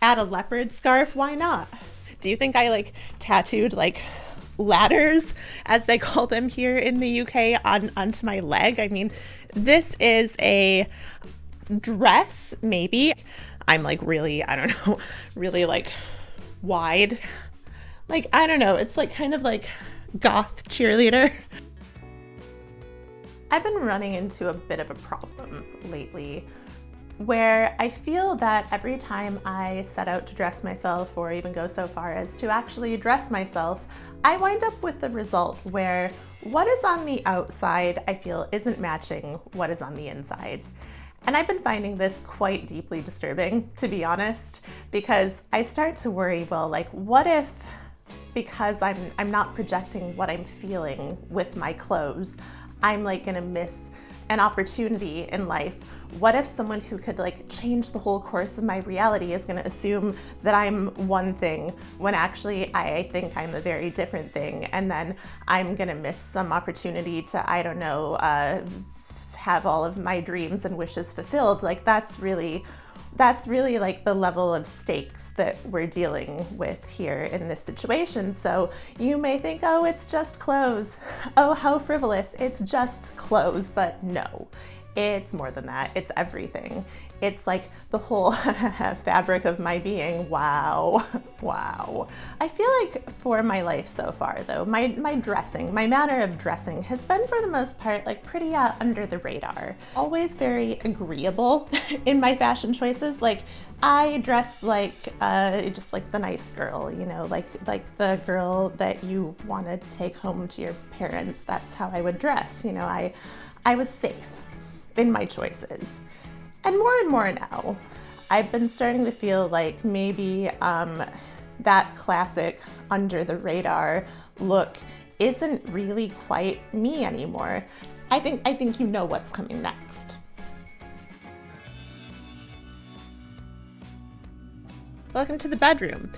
Add a leopard scarf, why not? Do you think I like tattooed like ladders, as they call them here in the UK, onto my leg? I mean, this is a dress, maybe. I'm like really, I don't know, really like wide. Like, I don't know, it's like kind of like goth cheerleader. I've been running into a bit of a problem lately where I feel that every time I set out to dress myself, or even go so far as to actually dress myself, I wind up with the result where what is on the outside I feel isn't matching what is on the inside. And I've been finding this quite deeply disturbing, to be honest, because I start to worry, well, like, what if, because I'm not projecting what I'm feeling with my clothes, I'm like gonna miss an opportunity in life? What if someone who could like change the whole course of my reality is gonna assume that I'm one thing when actually I think I'm a very different thing, and then I'm gonna miss some opportunity to, I don't know, have all of my dreams and wishes fulfilled? Like, that's really like the level of stakes that we're dealing with here in this situation. So you may think, oh, it's just clothes. Oh, how frivolous. It's just clothes. But no, it's more than that. It's everything. It's like the whole fabric of my being. Wow. Wow. I feel like for my life so far, though, my dressing, my manner of dressing has been for the most part like pretty under the radar. Always very agreeable in my fashion choices. Like, I dress like just like the nice girl, you know, like the girl that you want to take home to your parents. That's how I would dress. You know, I was safe in my choices. And more now, I've been starting to feel like maybe that classic under the radar look isn't really quite me anymore. I think you know what's coming next. Welcome to the bedroom.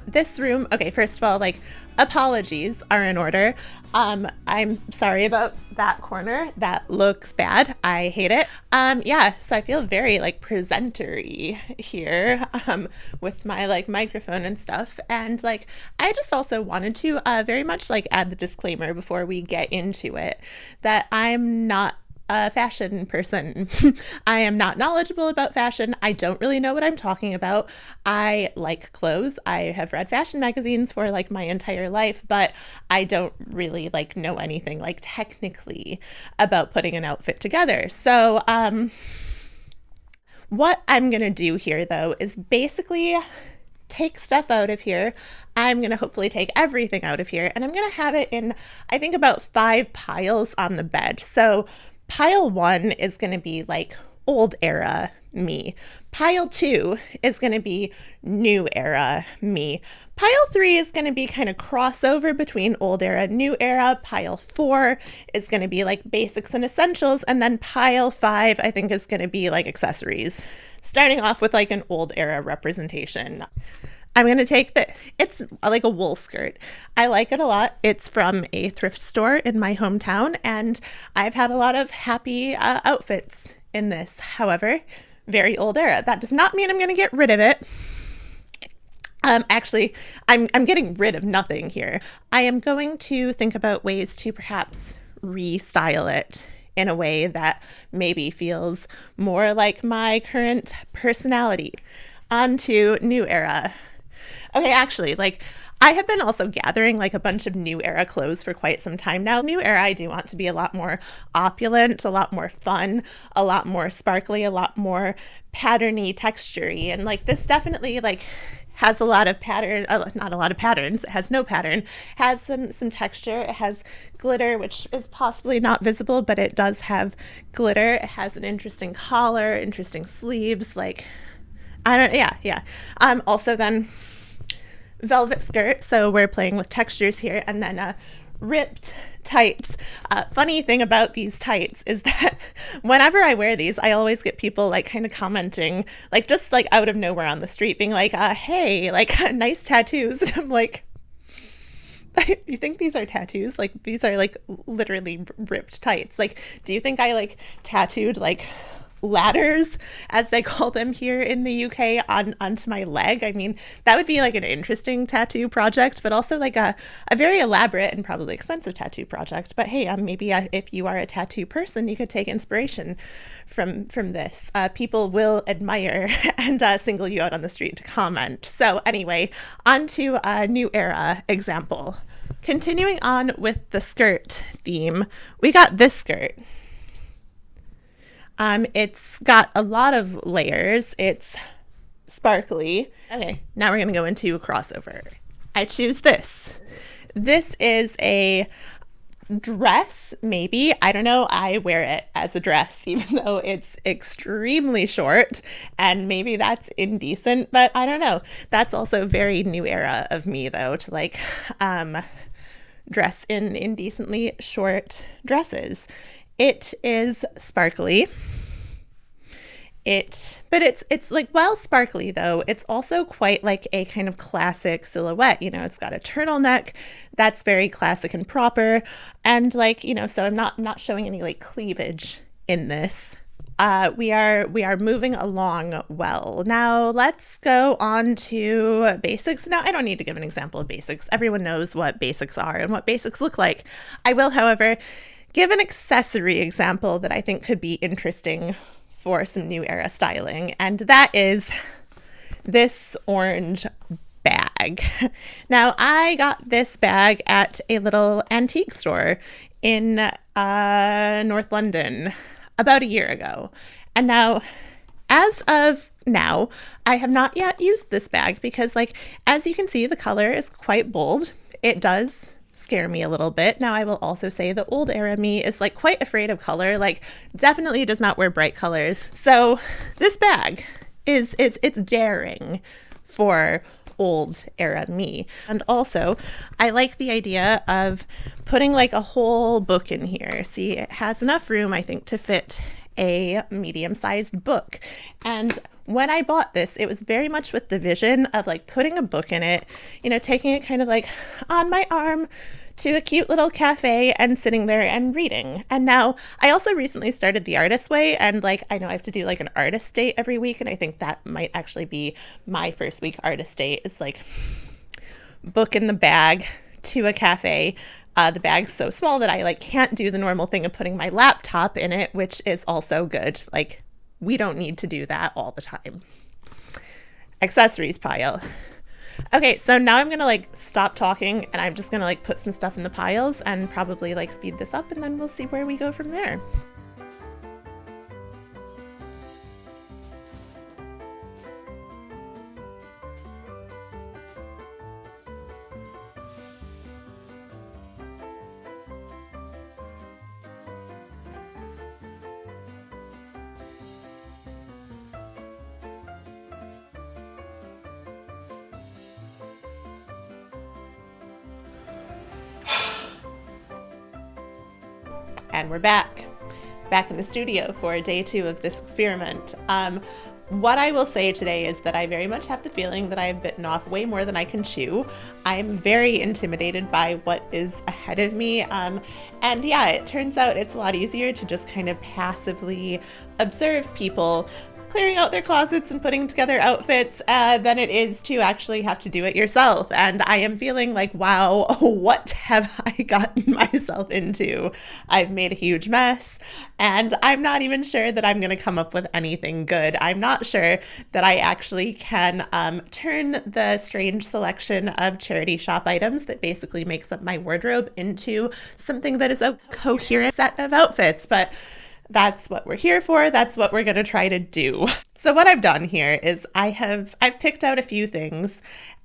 This room, okay, first of all, like, apologies are in order. I'm sorry about that corner. That looks bad. I hate it. Yeah, so I feel very like presenter-y here, with my like microphone and stuff. And like, I just also wanted to very much like add the disclaimer before we get into it that I'm not a fashion person. I am not knowledgeable about fashion. I don't really know what I'm talking about. I like clothes. I have read fashion magazines for like my entire life, but I don't really like know anything like technically about putting an outfit together. So, what I'm gonna do here though is basically take stuff out of here. I'm going to hopefully take everything out of here, and I'm going to have it in, I think, about 5 piles on the bed. So pile 1 is going to be like old era me. Pile 2 is going to be new era me. Pile 3 is going to be kind of crossover between old era, new era. Pile 4 is going to be like basics and essentials. And then pile 5, I think, is going to be like accessories, starting off with like an old era representation. I'm going to take this. It's like a wool skirt. I like it a lot. It's from a thrift store in my hometown, and I've had a lot of happy outfits in this. However, very old era. That does not mean I'm going to get rid of it. Actually, I'm getting rid of nothing here. I am going to think about ways to perhaps restyle it in a way that maybe feels more like my current personality. On to new era. Okay, actually, like, I have been also gathering like a bunch of new era clothes for quite some time now. New era, I do want to be a lot more opulent, a lot more fun, a lot more sparkly, a lot more patterny, textury. And like, this definitely like has a lot of pattern, not a lot of patterns, it has no pattern, has some texture, it has glitter, which is possibly not visible, but it does have glitter. It has an interesting collar, interesting sleeves, like, yeah. Also then, velvet skirt, so we're playing with textures here, and then ripped tights. Funny thing about these tights is that whenever I wear these, I always get people like kind of commenting, like just like out of nowhere on the street, being like, hey, like nice tattoos. And I'm like, you think these are tattoos? Like, these are like literally ripped tights. Like, do you think I like tattooed like ladders, as they call them here in the UK, onto my leg. I mean, that would be like an interesting tattoo project, but also like a very elaborate and probably expensive tattoo project. But hey, maybe if you are a tattoo person, you could take inspiration from this. People will admire and single you out on the street to comment. So anyway, on to a new era example. Continuing on with the skirt theme, we got this skirt. It's got a lot of layers. It's sparkly. Okay, now we're going to go into a crossover. I choose this. This is a dress, maybe. I don't know. I wear it as a dress, even though it's extremely short, and maybe that's indecent, but I don't know. That's also very new era of me, though, to like dress in indecently short dresses. It is sparkly. But it's like, well, sparkly though. It's also quite like a kind of classic silhouette. You know, it's got a turtleneck that's very classic and proper. And like, you know, so I'm not showing any like cleavage in this. We are moving along well. Now let's go on to basics. Now I don't need to give an example of basics. Everyone knows what basics are and what basics look like. I will, however, give an accessory example that I think could be interesting for some new era styling, and that is this orange bag. Now, I got this bag at a little antique store in North London about a year ago. And now, as of now, I have not yet used this bag because, like, as you can see, the color is quite bold. It does scare me a little bit. Now, I will also say the old era me is like quite afraid of color, like definitely does not wear bright colors. So this bag it's daring for old era me. And also I like the idea of putting like a whole book in here. See, it has enough room, I think, to fit a medium-sized book. And when I bought this, it was very much with the vision of like putting a book in it, you know, taking it kind of like on my arm to a cute little cafe and sitting there and reading. And now I also recently started the artist way, and like I know I have to do like an artist date every week, and I think that might actually be my first week artist date, is like book in the bag to a cafe. The bag's so small that I like can't do the normal thing of putting my laptop in it, which is also good. Like, we don't need to do that all the time. Accessories pile. Okay, so now I'm gonna like stop talking and I'm just gonna like put some stuff in the piles and probably like speed this up, and then we'll see where we go from there. And we're back in the studio for day 2 of this experiment. What I will say today is that I very much have the feeling that I've bitten off way more than I can chew. I'm very intimidated by what is ahead of me. And yeah, it turns out it's a lot easier to just kind of passively observe people clearing out their closets and putting together outfits than it is to actually have to do it yourself. And I am feeling like, wow, what have I gotten myself into? I've made a huge mess, and I'm not even sure that I'm going to come up with anything good. I'm not sure that I actually can turn the strange selection of charity shop items that basically makes up my wardrobe into something that is a coherent set of outfits, but that's what we're here for. That's what we're going to try to do. So what I've done here is I've picked out a few things.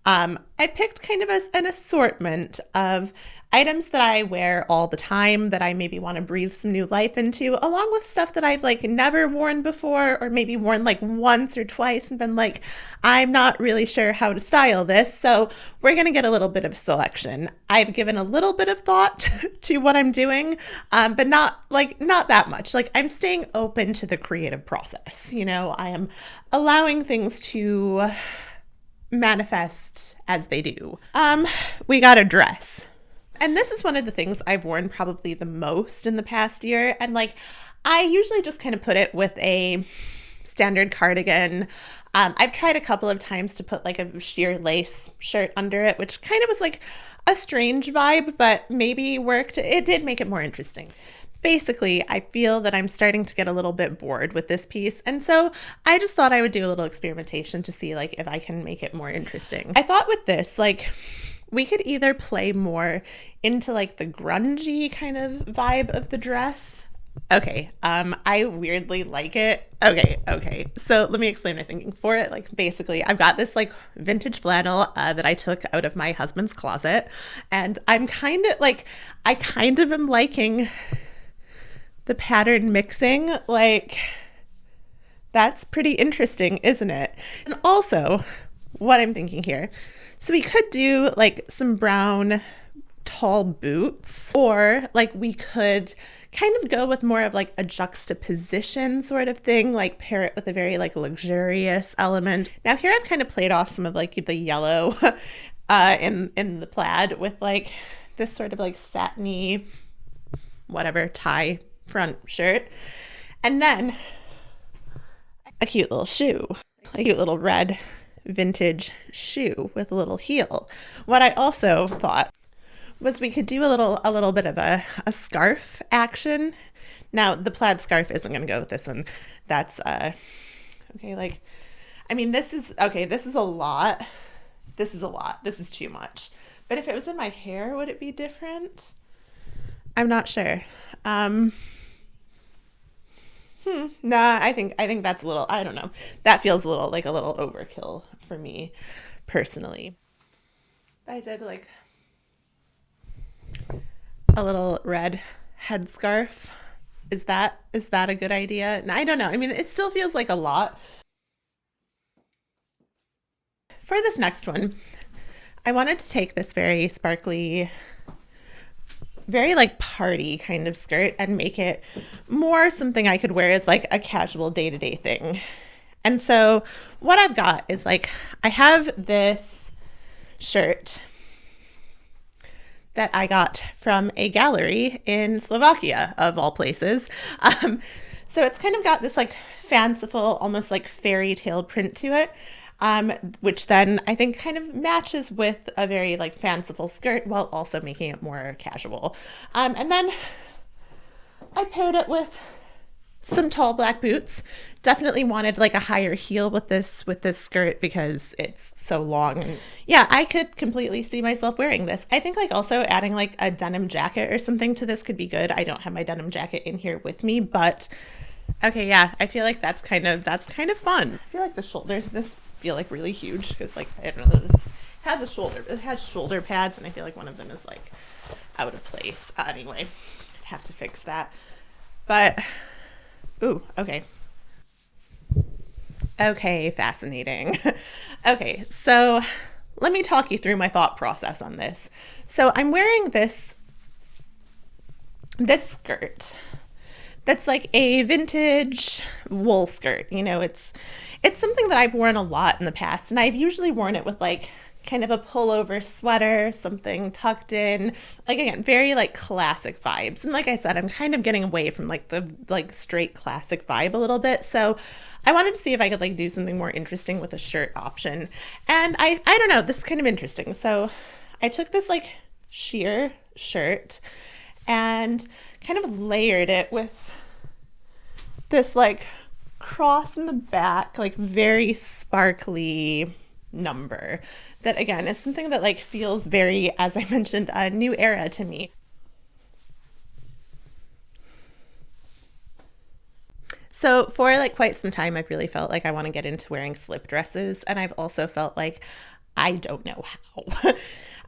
I picked kind of an assortment of items that I wear all the time that I maybe want to breathe some new life into, along with stuff that I've like never worn before, or maybe worn like once or twice and been like, I'm not really sure how to style this. So we're going to get a little bit of selection. I've given a little bit of thought to what I'm doing, but not that much. Like, I'm staying open to the creative process. You know, I am allowing things to manifest as they do. We got a dress. And this is one of the things I've worn probably the most in the past year. And like, I usually just kind of put it with a standard cardigan. I've tried a couple of times to put like a sheer lace shirt under it, which kind of was like a strange vibe, but maybe worked. It did make it more interesting. Basically, I feel that I'm starting to get a little bit bored with this piece, and so I just thought I would do a little experimentation to see like if I can make it more interesting. I thought with this, like, we could either play more into like the grungy kind of vibe of the dress. Okay, I weirdly like it. Okay. So let me explain my thinking for it. Like, basically, I've got this like vintage flannel that I took out of my husband's closet, and I kind of am liking the pattern mixing. Like, that's pretty interesting, isn't it? And also, what I'm thinking here, so we could do like some brown tall boots, or like we could kind of go with more of like a juxtaposition sort of thing, like pair it with a very like luxurious element. Now here I've kind of played off some of like the yellow in the plaid with like this sort of like satiny whatever tie front shirt, and then a cute little shoe, a cute little red vintage shoe with a little heel. What I also thought was we could do a little bit of a scarf action. Now the plaid scarf isn't going to go with this one. That's okay, like, I mean, this is a lot. This is too much. But if it was in my hair, would it be different? I'm not sure. Nah, I think that's a little, I don't know. That feels a little overkill for me personally. I did like a little red headscarf. Is that a good idea? And I don't know. I mean, it still feels like a lot. For this next one, I wanted to take this very sparkly, very like party kind of skirt and make it more something I could wear as like a casual day-to-day thing. And so what I've got is like, I have this shirt that I got from a gallery in Slovakia, of all places. So it's kind of got this like fanciful, almost like fairy tale print to it, which then I think kind of matches with a very like fanciful skirt while also making it more casual. And then I paired it with some tall black boots. Definitely wanted like a higher heel with this skirt because it's so long. And yeah, I could completely see myself wearing this. I think like also adding like a denim jacket or something to this could be good. I don't have my denim jacket in here with me, but okay, yeah, I feel like that's kind of fun. I feel like the shoulders of this feel like really huge because like, I don't know, this has shoulder pads, and I feel like one of them is like out of place. Anyway, I'd have to fix that. But ooh, okay. Okay, fascinating. Okay, so let me talk you through my thought process on this. So I'm wearing this skirt that's like a vintage wool skirt. You know, it's something that I've worn a lot in the past, and I've usually worn it with like kind of a pullover sweater, something tucked in, like, again, very like classic vibes. And like I said, I'm kind of getting away from like the like straight classic vibe a little bit. So I wanted to see if I could like do something more interesting with a shirt option. And I don't know, this is kind of interesting. So I took this like sheer shirt and kind of layered it with this like cross in the back, like very sparkly number that, again, is something that like feels very, as I mentioned, a new era to me. So for like quite some time, I've really felt like I want to get into wearing slip dresses, and I've also felt like I don't know how.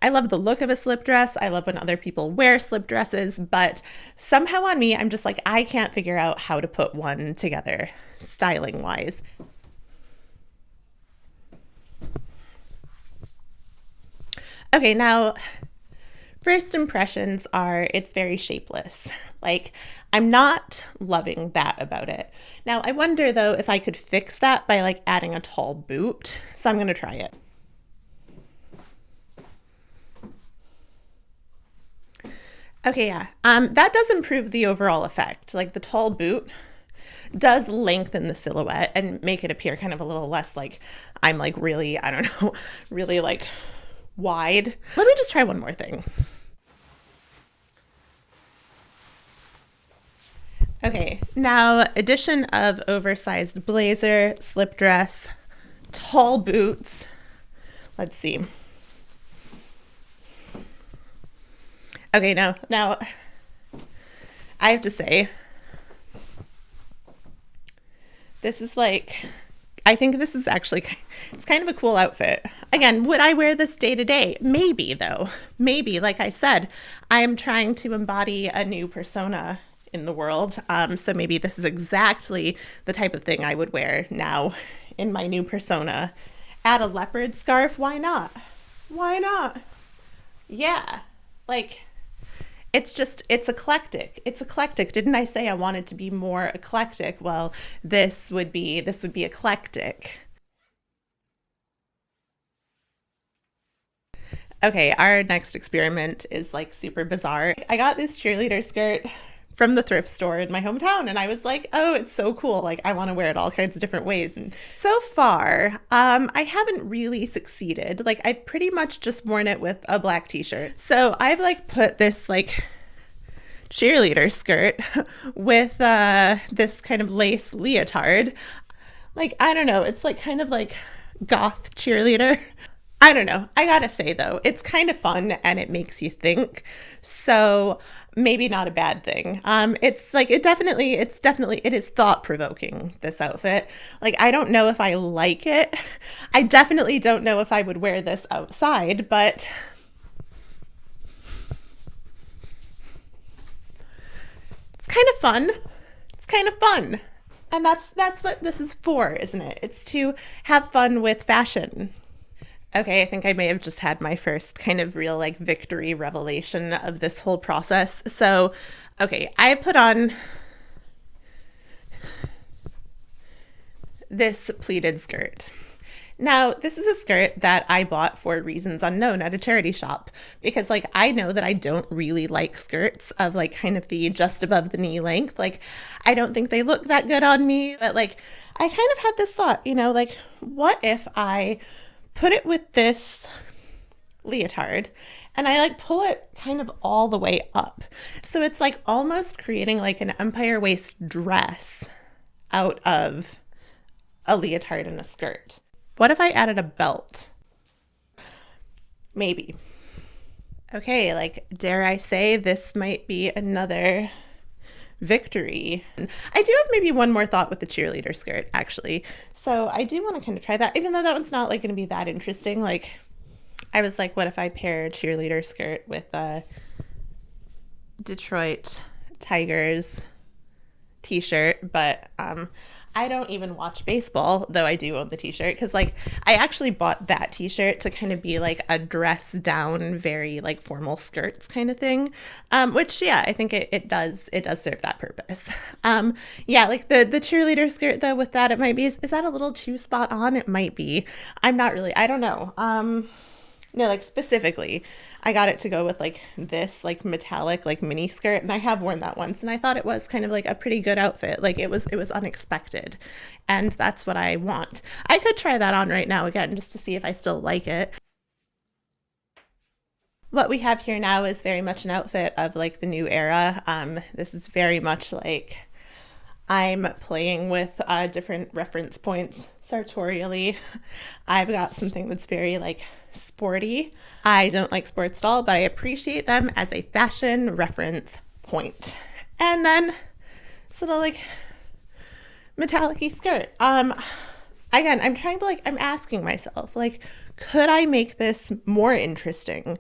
I love the look of a slip dress. I love when other people wear slip dresses, but somehow on me, I'm just like, I can't figure out how to put one together styling wise. Okay, now first impressions are it's very shapeless. Like, I'm not loving that about it. Now, I wonder though if I could fix that by like adding a tall boot. So I'm gonna try it. Okay, yeah. That does improve the overall effect. Like the tall boot does lengthen the silhouette and make it appear kind of a little less like I'm like really, I don't know, really like wide. Let me just try one more thing. Okay, now addition of oversized blazer, slip dress, tall boots. Let's see. Okay, now I have to say, this is like, I think this is actually, it's kind of a cool outfit. Again, would I wear this day to day? Maybe though. Maybe, like I said, I am trying to embody a new persona in the world. So maybe this is exactly the type of thing I would wear now in my new persona. Add a leopard scarf, why not? Why not? Yeah, like it's eclectic. It's eclectic. Didn't I say I wanted to be more eclectic? Well, this would be eclectic. Okay, our next experiment is like super bizarre. I got this cheerleader skirt from the thrift store in my hometown and I was like, oh, it's so cool. Like I want to wear it all kinds of different ways. And so far, I haven't really succeeded. Like I pretty much just worn it with a black t-shirt. So I've like put this like cheerleader skirt with this kind of lace leotard. Like, I don't know, it's like kind of like goth cheerleader. I don't know. I gotta say though, it's kind of fun and it makes you think. So maybe not a bad thing. It's like it is thought provoking, this outfit. Like I don't know if I like it. I definitely don't know if I would wear this outside, but it's kind of fun. It's kind of fun. And that's what this is for, isn't it? It's to have fun with fashion. Okay, I think I may have just had my first kind of real like victory revelation of this whole process. So, okay, I put on this pleated skirt. Now, this is a skirt that I bought for reasons unknown at a charity shop because like I know that I don't really like skirts of like kind of the just above the knee length. Like I don't think they look that good on me, but like I kind of had this thought, you know, like what if I put it with this leotard and I like pull it kind of all the way up. So it's like almost creating like an empire waist dress out of a leotard and a skirt. What if I added a belt? Maybe. Okay, like, dare I say this might be another victory. I do have maybe one more thought with the cheerleader skirt, actually. So I do want to kind of try that, even though that one's not like going to be that interesting. Like, I was like, what if I pair a cheerleader skirt with a Detroit Tigers t-shirt? But I don't even watch baseball, though I do own the t-shirt, because like I actually bought that t-shirt to kind of be like a dress down, very like formal skirts kind of thing, which yeah, I think it does serve that purpose. Yeah, like the cheerleader skirt though, with that it might be, is that a little too spot on? It might be. I'm not really, I don't know. No, like specifically, I got it to go with like this like metallic like mini skirt, and I have worn that once, and I thought it was kind of like a pretty good outfit. Like it was unexpected, and that's what I want. I could try that on right now again just to see if I still like it. What we have here now is very much an outfit of like the new era. This is very much like I'm playing with different reference points sartorially. I've got something that's very like sporty. I don't like sports at all, but I appreciate them as a fashion reference point. And then this little like metallic-y skirt. Again, I'm trying to like, I'm asking myself, like, could I make this more interesting?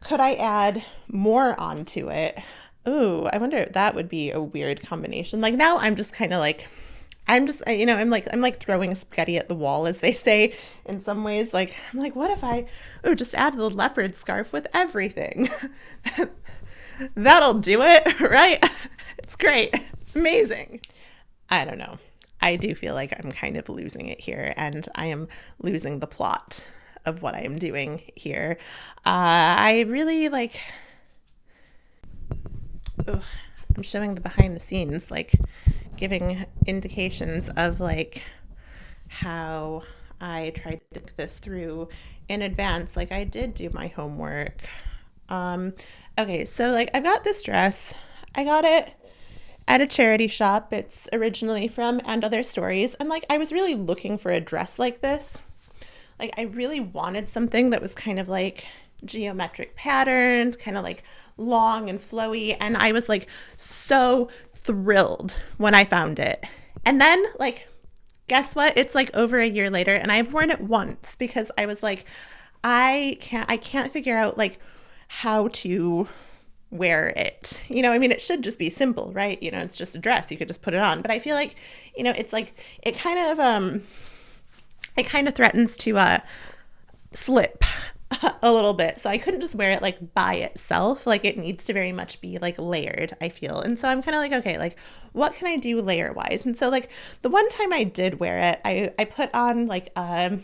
Could I add more onto it? Ooh, I wonder if that would be a weird combination. Like now I'm just kind of like, I'm like throwing spaghetti at the wall, as they say in some ways. Like, I'm like, what if I, just add the leopard scarf with everything? That'll do it, right? It's great. Amazing. I don't know. I do feel like I'm kind of losing it here, and I am losing the plot of what I am doing here. I really like, Ugh, I'm showing the behind the scenes, like giving indications of like how I tried to think this through in advance. Like I did do my homework. Um, okay, so like I've got this dress. I got it at a charity shop. It's originally from And Other Stories. And like I was really looking for a dress like this. Like I really wanted something that was kind of like geometric patterns, kind of like long and flowy. And I was like so thrilled when I found it. And then like, guess what? It's like over a year later and I've worn it once because I was like, I can't figure out like how to wear it. You know, I mean, it should just be simple, right? You know, it's just a dress. You could just put it on. But I feel like, you know, it's like it kind of threatens to slip a little bit. So I couldn't just wear it like by itself. Like it needs to very much be like layered, I feel. And so I'm kind of like, okay, like what can I do layer wise? And so like the one time I did wear it, I put on like a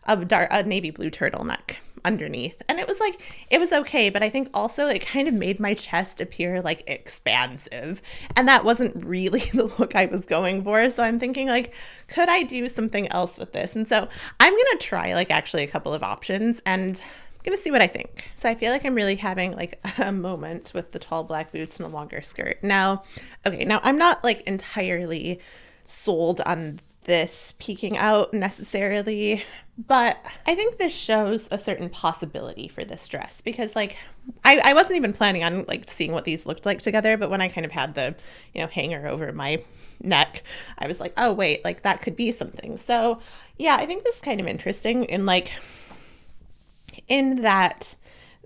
navy blue turtleneck underneath, and it was like, it was okay, but I think also it kind of made my chest appear like expansive, and that wasn't really the look I was going for. So I'm thinking like, could I do something else with this? And so I'm gonna try like actually a couple of options and I'm gonna see what I think. So I feel like I'm really having like a moment with the tall black boots and a longer skirt. Now I'm not like entirely sold on this peeking out necessarily, but I think this shows a certain possibility for this dress because like I wasn't even planning on like seeing what these looked like together, but when I kind of had the, you know, hanger over my neck, I was like, oh wait, like that could be something. So yeah, I think this is kind of interesting in like in that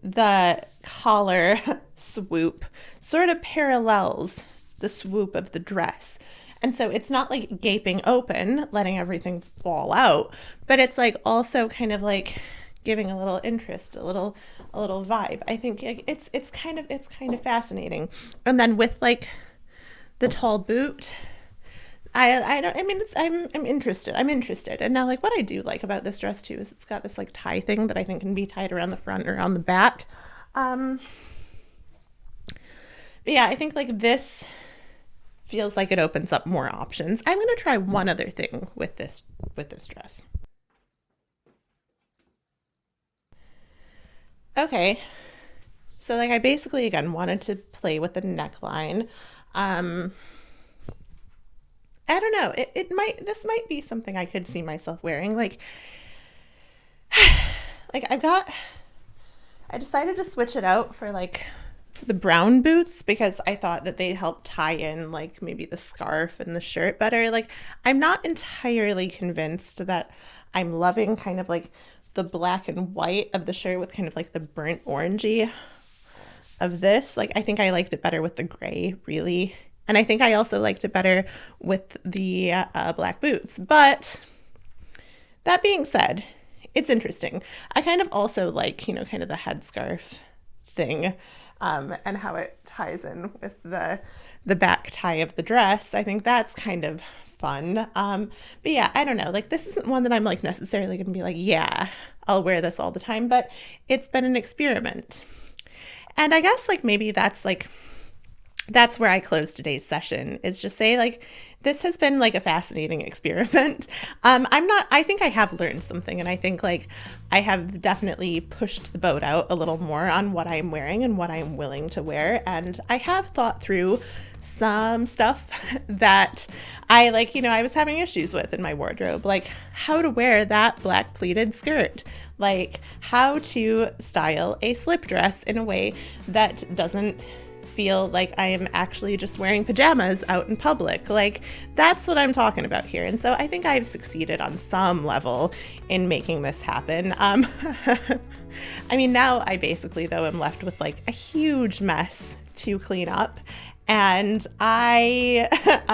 the collar swoop sort of parallels the swoop of the dress. And so it's not like gaping open, letting everything fall out, but it's like also kind of like giving a little interest, a little vibe. I think it's kind of fascinating. And then with like the tall boot, I'm interested. I'm interested. And now like what I do like about this dress too is it's got this like tie thing that I think can be tied around the front or around the back. But yeah, I think like this feels like it opens up more options. I'm going to try one other thing with this dress. Okay. So like I basically again wanted to play with the neckline. I don't know. This might be something I could see myself wearing. Like I decided to switch it out for like the brown boots because I thought that they helped tie in like maybe the scarf and the shirt better. Like I'm not entirely convinced that I'm loving kind of like the black and white of the shirt with kind of like the burnt orangey of this. Like I think I liked it better with the gray, really. And I think I also liked it better with the black boots. But that being said, it's interesting. I kind of also like, you know, kind of the headscarf thing. And how it ties in with the back tie of the dress. I think that's kind of fun. But yeah, I don't know. Like this isn't one that I'm like necessarily going to be like, yeah, I'll wear this all the time, but it's been an experiment. And I guess like maybe that's where I close today's session is just say like, this has been like a fascinating experiment. I think I have learned something, and I think like I have definitely pushed the boat out a little more on what I'm wearing and what I'm willing to wear. And I have thought through some stuff that I like, you know, I was having issues with in my wardrobe, like how to wear that black pleated skirt, like how to style a slip dress in a way that doesn't feel like I am actually just wearing pajamas out in public. Like that's what I'm talking about here. And so I think I've succeeded on some level in making this happen. I mean, now I basically though am left with like a huge mess to clean up. And I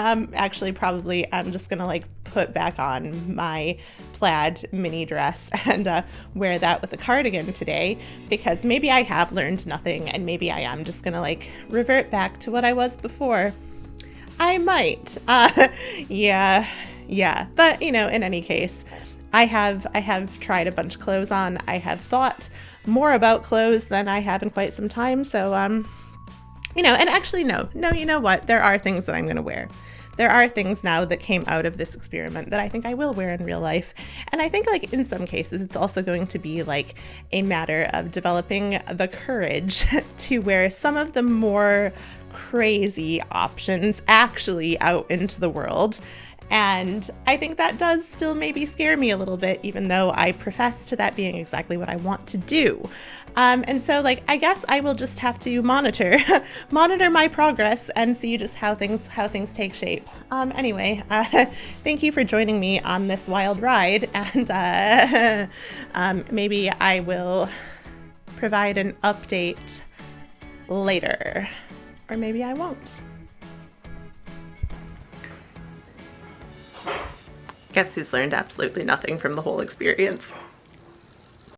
actually probably I'm just gonna like put back on my plaid mini dress and wear that with a cardigan today, because maybe I have learned nothing and maybe I am just gonna like revert back to what I was before. I might. Yeah. But you know, in any case, I have tried a bunch of clothes on. I have thought more about clothes than I have in quite some time. So And actually, no, you know what? There are things that I'm going to wear. There are things now that came out of this experiment that I think I will wear in real life. And I think like in some cases, it's also going to be like a matter of developing the courage to wear some of the more crazy options actually out into the world. And I think that does still maybe scare me a little bit, even though I profess to that being exactly what I want to do. And so like, I guess I will just have to monitor my progress and see just how things take shape. Anyway, thank you for joining me on this wild ride. And maybe I will provide an update later, or maybe I won't. Guess who's learned absolutely nothing from the whole experience?